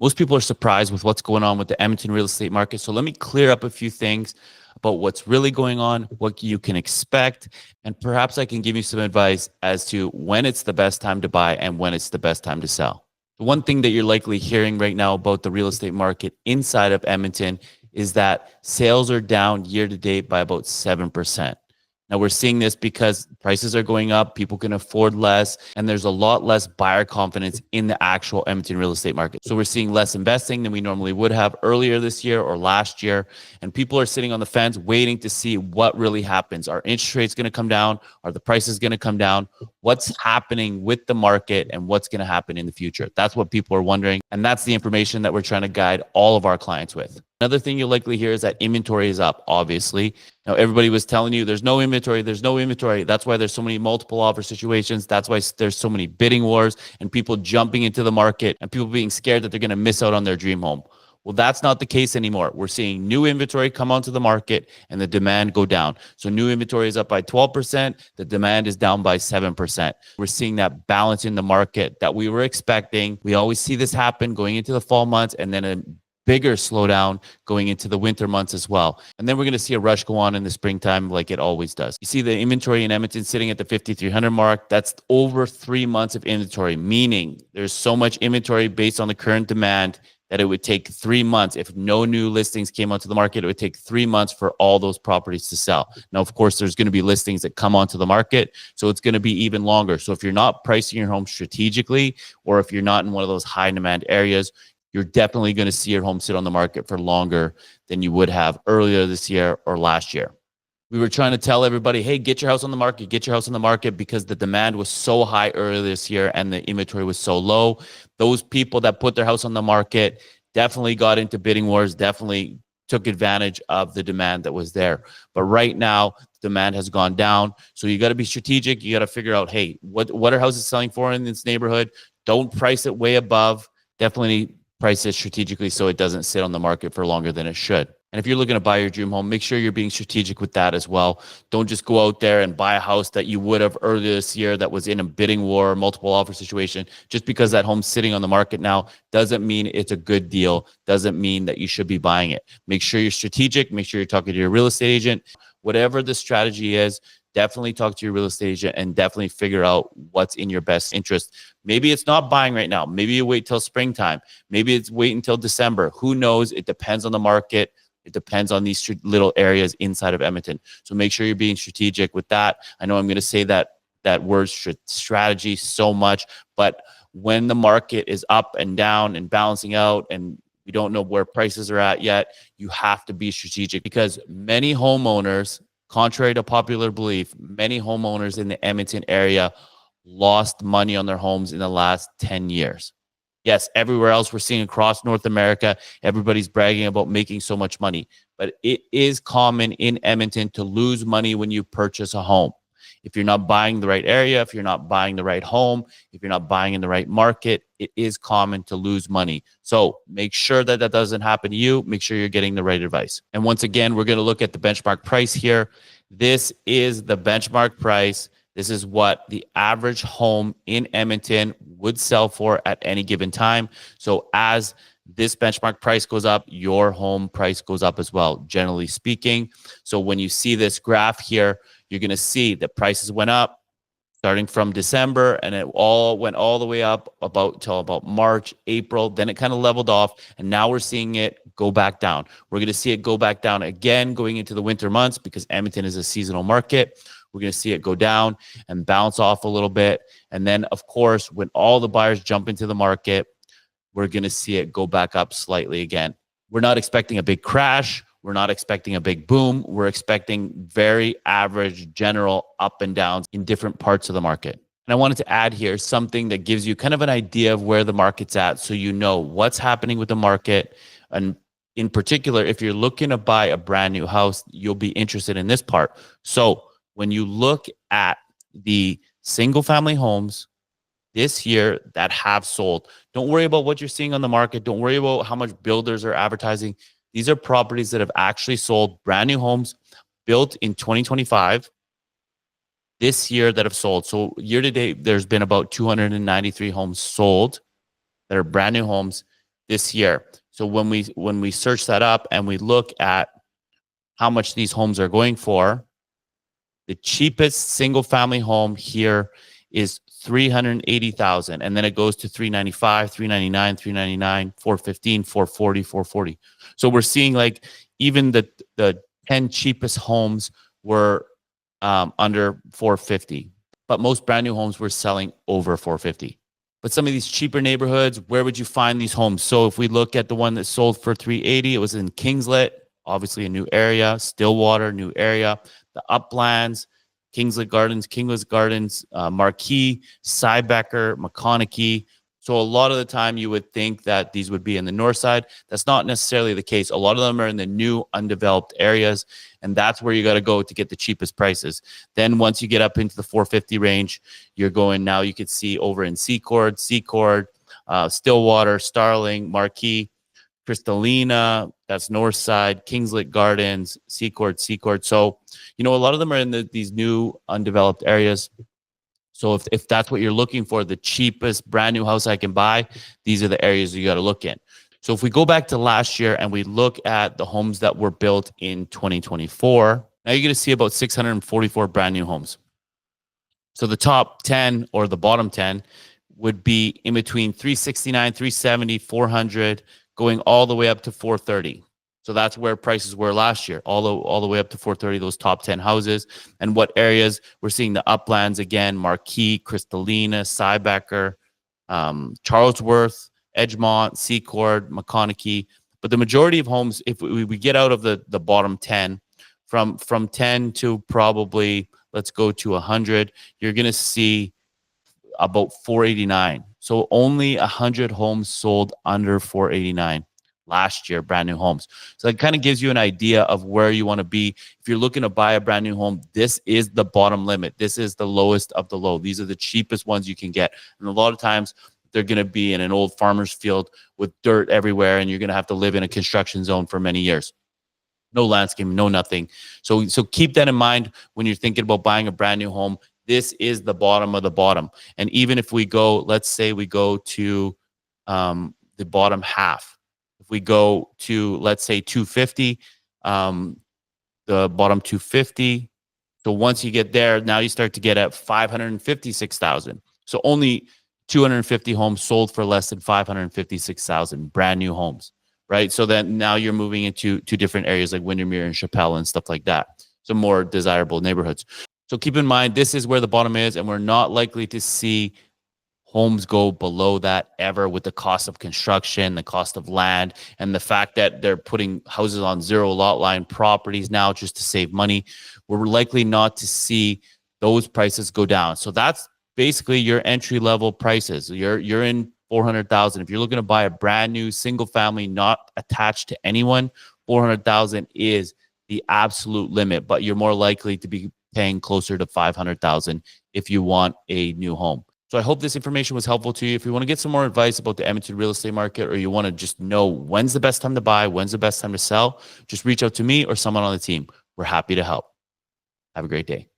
Most people are surprised with what's going on with the Edmonton real estate market. So let me clear up a few things about what's really going on, what you can expect, and perhaps I can give you some advice as to when it's the best time to buy and when it's the best time to sell. The one thing that you're likely hearing right now about the real estate market inside of Edmonton is that sales are down year to date by about 7%. Now we're seeing this because prices are going up, people can afford less, and there's a lot less buyer confidence in the actual Edmonton real estate market. So we're seeing less investing than we normally would have earlier this year or last year, and people are sitting on the fence waiting to see what really happens. Are interest rates going to come down? Are the prices going to come down? What's happening with the market and what's going to happen in the future? That's what people are wondering, and that's the information that we're trying to guide all of our clients with. Another thing you'll likely hear is that inventory is up, obviously. Now, everybody was telling you there's no inventory, there's no inventory. That's why there's so many multiple offer situations. That's why there's so many bidding wars and people jumping into the market and people being scared that they're going to miss out on their dream home. Well, that's not the case anymore. We're seeing new inventory come onto the market and the demand go down. So new inventory is up by 12%. The demand is down by 7%. We're seeing that balance in the market that we were expecting. We always see this happen going into the fall months and then a bigger slowdown going into the winter months as well. And then we're going to see a rush go on in the springtime like it always does. You see the inventory in Edmonton sitting at the 5,300 mark. That's over 3 months of inventory, meaning there's so much inventory based on the current demand that it would take 3 months. If no new listings came onto the market, it would take 3 months for all those properties to sell. Now, of course, there's going to be listings that come onto the market, so it's going to be even longer. So if you're not pricing your home strategically, or if you're not in one of those high demand areas, you're definitely going to see your home sit on the market for longer than you would have earlier this year or last year. We were trying to tell everybody, hey, get your house on the market, get your house on the market, because the demand was so high earlier this year and the inventory was so low. Those people that put their house on the market definitely got into bidding wars, definitely took advantage of the demand that was there. But right now, demand has gone down. So you got to be strategic. You got to figure out, hey, what are houses selling for in this neighborhood? Don't price it way above. Definitely price it strategically so it doesn't sit on the market for longer than it should. And if you're looking to buy your dream home, make sure you're being strategic with that as well. Don't just go out there and buy a house that you would have earlier this year that was in a bidding war, multiple offer situation. Just because that home's sitting on the market now doesn't mean it's a good deal, doesn't mean that you should be buying it. Make sure you're strategic. Make sure you're talking to your real estate agent. Whatever the strategy is, definitely talk to your real estate agent and definitely figure out what's in your best interest. Maybe it's not buying right now. Maybe you wait till springtime. Maybe it's wait until December. Who knows? It depends on the market. It depends on these little areas inside of Edmonton. So make sure you're being strategic with that. I know I'm going to say that word strategy so much, but when the market is up and down and balancing out and we don't know where prices are at yet, you have to be strategic, because many homeowners, contrary to popular belief, many homeowners in the Edmonton area lost money on their homes in the last 10 years. Yes, everywhere else we're seeing across North America, everybody's bragging about making so much money. But it is common in Edmonton to lose money when you purchase a home. If you're not buying the right area, if you're not buying the right home, if you're not buying in the right market, it is common to lose money. So make sure that that doesn't happen to you. Make sure you're getting the right advice. And once again, we're going to look at the benchmark price here. This is the benchmark price. This is what the average home in Edmonton would sell for at any given time. So as this benchmark price goes up, your home price goes up as well, generally speaking. So when you see this graph here, you're going to see that prices went up starting from December, and it all went all the way up till about March, April. Then it kind of leveled off, and now we're seeing it go back down. We're going to see it go back down again going into the winter months, because Edmonton is a seasonal market. We're going to see it go down and bounce off a little bit. And then, of course, when all the buyers jump into the market, we're going to see it go back up slightly again. We're not expecting a big crash. We're not expecting a big boom. We're expecting very average, general up and downs in different parts of the market. And I wanted to add here something that gives you kind of an idea of where the market's at, so you know what's happening with the market. And in particular, if you're looking to buy a brand new house, you'll be interested in this part. So when you look at the single family homes this year that have sold, don't worry about what you're seeing on the market. Don't worry about how much builders are advertising. These are properties that have actually sold, brand new homes built in 2025 this year that have sold. So year to date, there's been about 293 homes sold that are brand new homes. this year. So when we search that up and we look at how much these homes are going for, the cheapest single family home here is 380,000, and then it goes to 395, 399, 399, 415, 440, 440. So we're seeing like even the 10 cheapest homes were under 450, but most brand new homes were selling over 450. But some of these cheaper neighborhoods, where would you find these homes? So if we look at the one that sold for 380, it was in Kingslet, obviously a new area, Stillwater, new area, the Uplands, Kinglet Gardens, Marquee, Cybecker, McConaughey. So a lot of the time you would think that these would be in the north side. That's not necessarily the case. A lot of them are in the new undeveloped areas, and that's where you got to go to get the cheapest prices. Then once you get up into the 450 range, you're going, now you could see over in Secord, Stillwater, Starling, Marquee, Crystalina, that's north side, Kingslet Gardens, Secord. So, you know, a lot of them are in these new undeveloped areas. So if that's what you're looking for, the cheapest brand new house I can buy, these are the areas you got to look in. So if we go back to last year and we look at the homes that were built in 2024, now you're going to see about 644 brand new homes. So the top 10 or the bottom 10 would be in between 369, 370, 400, going all the way up to 430. So that's where prices were last year, all the way up to 430, those top 10 houses. And what areas? We're seeing the Uplands again, Marquee, Crystalina, Cybecker, Charlesworth, Edgemont, Secord, McConaughey. But the majority of homes, if we get out of the bottom 10, from 10 to probably, let's go to 100, you're going to see about 489. So only 100 homes sold under 489 last year, brand new homes. So that kind of gives you an idea of where you want to be. If you're looking to buy a brand new home, this is the bottom limit. This is the lowest of the low. These are the cheapest ones you can get. And a lot of times they're going to be in an old farmer's field with dirt everywhere, and you're going to have to live in a construction zone for many years. No landscaping, no nothing. So keep that in mind when you're thinking about buying a brand new home. This is the bottom of the bottom. And even if we go, let's say we go to the bottom half. If we go to, let's say, 250, the bottom 250. So once you get there, now you start to get at 556,000. So only 250 homes sold for less than 556,000, brand new homes, right? So then now you're moving into two different areas like Windermere and Chappelle and stuff like that. So more desirable neighborhoods. So keep in mind, this is where the bottom is, and we're not likely to see homes go below that ever, with the cost of construction, the cost of land, and the fact that they're putting houses on zero lot line properties now just to save money. We're likely not to see those prices go down. So that's basically your entry level prices. You're in 400,000. If you're looking to buy a brand new single family, not attached to anyone, 400,000 is the absolute limit, but you're more likely to be paying closer to 500,000 if you want a new home. So I hope this information was helpful to you. If you want to get some more advice about the Edmonton real estate market, or you want to just know when's the best time to buy, when's the best time to sell, just reach out to me or someone on the team. We're happy to help. Have a great day.